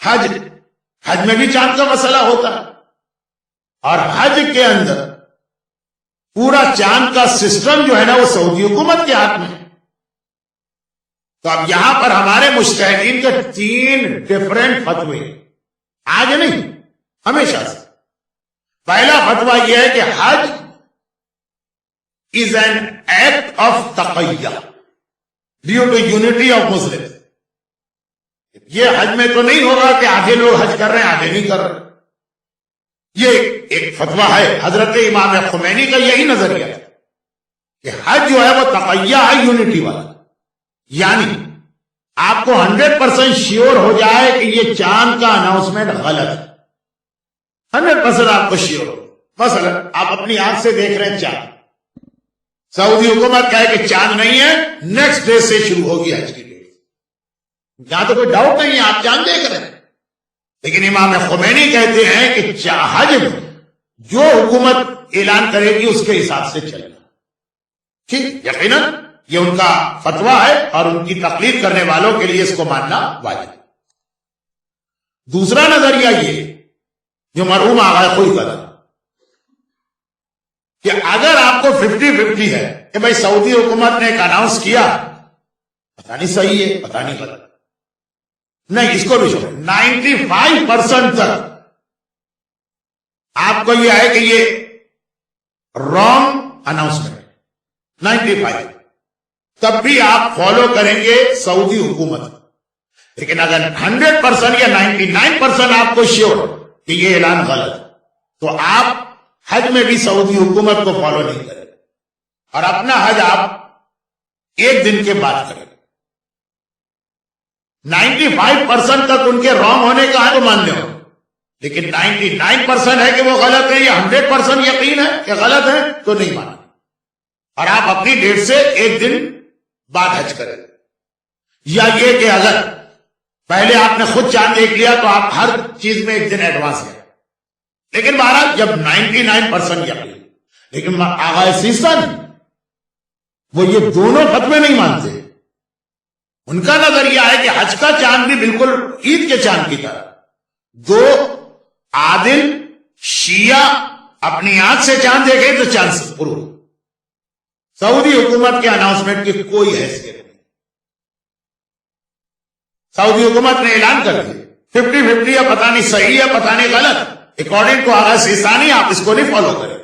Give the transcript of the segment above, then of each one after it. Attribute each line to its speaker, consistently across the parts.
Speaker 1: حج میں بھی چاند کا مسئلہ ہوتا ہے، اور حج کے اندر پورا چاند کا سسٹم جو ہے نا وہ سعودی حکومت کے ہاتھ میں ہے۔ تو اب یہاں پر ہمارے مجتہدین کے 3 ڈفرینٹ فتوے، آج نہیں ہمیشہ سے۔ پہلا فتویٰ یہ ہے کہ حج از این ایکٹ آف تقیہ due to unity of Muslim. یہ حج میں تو نہیں ہوگا کہ آدھے لوگ حج کر رہے ہیں آدھے نہیں کر رہے، یہ ایک فتویٰ ہے حضرت امام خمینی کا، یہی نظریہ ہے کہ حج جو ہے وہ تقیہ ہے یونٹی والا، یعنی آپ کو 100% شیور ہو جائے کہ یہ چاند کا اناؤنسمنٹ غلط ہے، 100% آپ کو شیور ہو۔ مثلا آپ اپنی آنکھ سے دیکھ رہے ہیں چاند، سعودی حکومت کہے کہ چاند نہیں ہے، نیکسٹ ڈے سے شروع ہوگی حج کی ڈیٹ، یہاں تو کوئی ڈاؤٹ نہیں ہے، آپ چاند دیکھ رہے ہیں۔ لیکن امام خمینی کہتے ہیں کہ حج میں جو حکومت اعلان کرے گی اس کے حساب سے چلنا، ٹھیک، یقیناً یہ ان کا فتویٰ ہے اور ان کی تقلید کرنے والوں کے لیے اس کو ماننا واجب۔ دوسرا نظریہ یہ جو مرحوم آغا خوئی کا تھا کہ اگر آپ کو 50-50 ہے کہ بھائی سعودی حکومت نے ایک اناؤنس کیا، پتہ نہیں صحیح ہے پتہ نہیں غلط، نہیں اس کو بھی چھوڑیں، 95% تک آپ کو یہ ہے کہ یہ رانگ اناؤنسمنٹ، 95 تب بھی آپ فالو کریں گے سعودی حکومت۔ لیکن اگر 100% یا 99% آپ کو شیور کہ یہ اعلان غلط، تو آپ حج میں بھی سعودی حکومت کو فالو نہیں کریں اور اپنا حج آپ ایک دن کے بعد کریں۔ 95% تک ان کے رانگ ہونے کا ہے تو مان لیں، لیکن 99% ہے کہ وہ غلط ہے یا 100% یقین ہے کہ غلط ہے تو نہیں مانا، اور آپ اپنی ڈیٹ سے ایک دن بعد حج کریں۔ یا یہ کہ اگر پہلے آپ نے خود چاند دیکھ لیا تو آپ ہر چیز میں ایک دن ایڈوانس ہیں، لیکن بہرحال جب 99% یقین، لیکن آغا سیستان وہ یہ دونوں فتوے نہیں مانتے، ان کا نظریہ ہے کہ حج کا چاند بھی بالکل عید کے چاند کی طرح، دو عادل شیعہ اپنی آنکھ سے چاند دیکھیں تو چاند سے پرو، سعودی حکومت کے اناؤنسمنٹ کی کوئی حیثیت نہیں۔ سعودی حکومت نے اعلان کر دیا 50-50 ہے، پتہ نہیں صحیح ہے پتہ نہیں غلط، اکارڈنگ ٹو آغا سیستانی آپ اس کو نہیں فالو کریں۔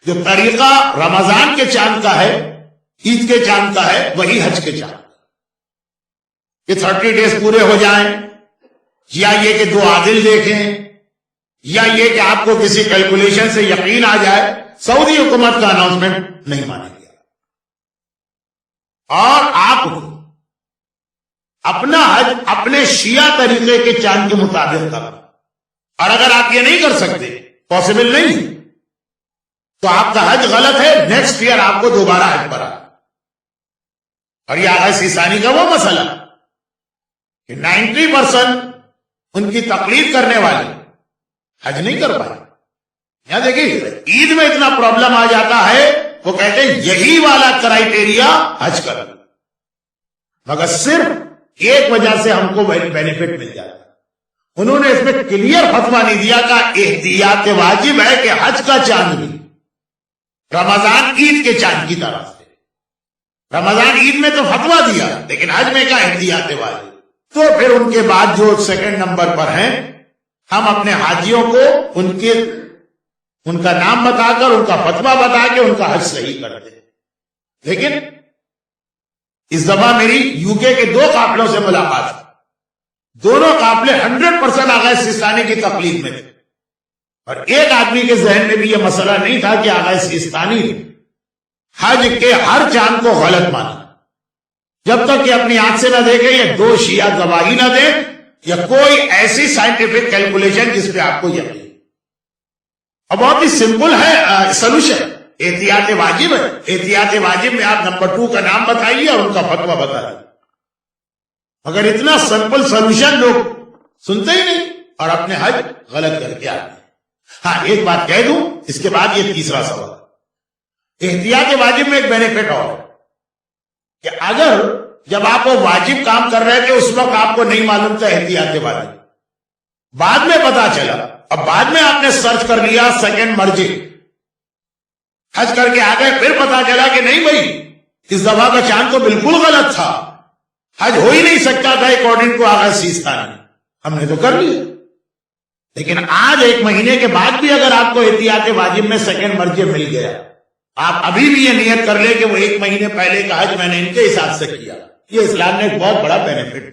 Speaker 1: جو طریقہ رمضان کے چاند کا ہے، عید کے چاند کا ہے، وہی حج کے چاند کہ 30 ڈیز پورے ہو جائیں، یا یہ کہ 2 عادل دیکھیں، یا یہ کہ آپ کو کسی کیلکولیشن سے یقین آ جائے، سعودی حکومت کا اناؤنسمنٹ نہیں مانے گیا، اور آپ اپنا حج اپنے شیعہ طریقے کے چاند کے مطابق کرنا۔ اور اگر آپ یہ نہیں کر سکتے، پاسبل نہیں، تو آپ کا حج غلط ہے، نیکسٹ ایئر آپ کو دوبارہ حج پر آنا۔ اور یہ آغا سیستانی کا وہ مسئلہ کہ 90% ان کی تقلید کرنے والے حج نہیں کر پائے۔ یہاں دیکھیے عید میں اتنا پرابلم آ جاتا ہے، وہ کہتے ہیں یہی والا کرائیٹیریا حج کر، مگر صرف ایک وجہ سے ہم کو بینیفٹ مل جاتا ہے، انہوں نے اس میں کلیئر فتویٰ نہیں دیا کہ احتیاط واجب ہے کہ حج کا چاند بھی رمضان عید کے چاند کی طرح سے، رمضان عید میں تو فتویٰ دیا لیکن حج میں کا احتیاط واجب۔ تو پھر ان کے بعد جو سیکنڈ نمبر پر ہیں، ہم اپنے حاجیوں کو ان کا نام بتا کر ان کا فتویٰ بتا کے ان کا حج صحیح کرتے ہیں۔ لیکن اس دفعہ میری یو کے 2 قافلوں سے ملاقات ہے، دونوں قافلے 100% آغا سیستانی کی تقلید میں تھے، اور ایک آدمی کے ذہن میں بھی یہ مسئلہ نہیں تھا کہ آغا سیستانی حج کے ہر چاند کو غلط مانا، جب تک کہ اپنی آنکھ سے نہ دیکھے یا 2 شیعہ گواہی نہ دیں یا کوئی ایسی سائنٹیفک کیلکولیشن جس پہ آپ کو یقین۔ اور بہت ہی سمپل ہے سولوشن، احتیاط واجب ہے، احتیاط واجب میں آپ نمبر 2 کا نام بتائیے اور ان کا فتویٰ بتائیے، مگر اتنا سمپل سولوشن لوگ سنتے ہی نہیں اور اپنے حج غلط کر کے آتے ہیں۔ ہاں ایک بات کہہ دوں، اس کے بعد یہ تیسرا سوال، احتیاط واجب میں ایک بینیفٹ اور ہے کہ اگر جب آپ وہ واجب کام کر رہے تھے اس وقت آپ کو نہیں معلوم تھا احتیاط واجب، بعد میں پتا چلا، اب بعد میں آپ نے سرچ کر لیا سیکنڈ مرجع، حج کر کے آ گئے، پھر پتا چلا کہ نہیں بھائی اس دفعہ کا چاند تو بالکل غلط تھا، حج ہو ہی نہیں سکتا تھا اکارڈنگ ٹو آغا سیستانی، ہم نے تو کر لیا۔ لیکن آج 1 مہینے کے بعد بھی اگر آپ کو احتیاط واجب میں سیکنڈ مرجع مل گیا، آپ ابھی بھی یہ نیت کر لیں کہ وہ 1 مہینے پہلے کا حج میں نے ان کے حساب سے کیا، یہ اسلام نے ایک بہت بڑا بینیفٹ